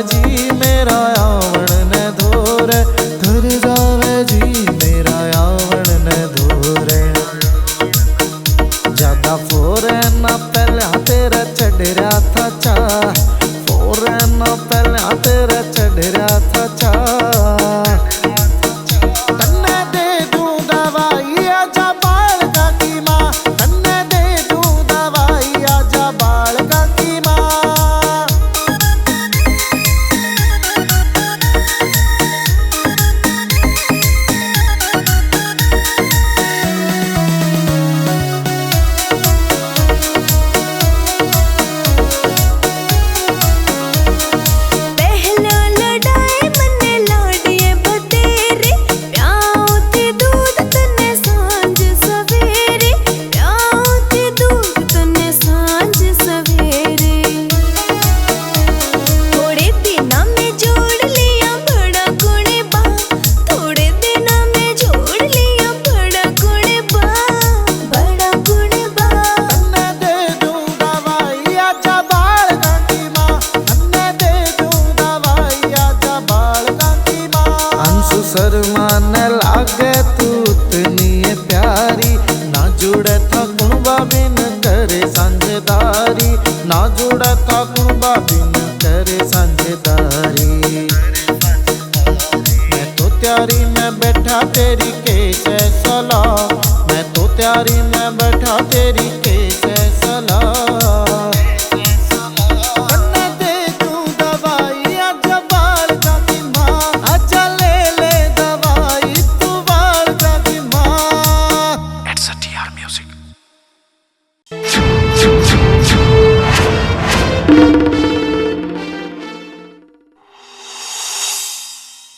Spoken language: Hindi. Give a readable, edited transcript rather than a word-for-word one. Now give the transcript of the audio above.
जी मेरा आवण ने धोरे, घर जावे जी मेरा आवण ने धोरे। ज्यादा फोरे ना पहले तेरा चढ़ रहा था चा, फोरे ना पहले तेरा चढ़ रहा था चा। तन्ने दे दूं दवाई आजा बाल का की माँ, तन्ने दे दूं दवाई आजा बाल का की माँ। शर्माने लागे तू इतनी प्यारी, ना जुड़े था कुणबा बिन करे सांझेदारी, ना जुड़े था कुणबा बिन करे सांझेदारी। मैं तो त्यारी में बैठा तेरी केस सलाह, मैं तो त्यारी में बैठा तेरी केस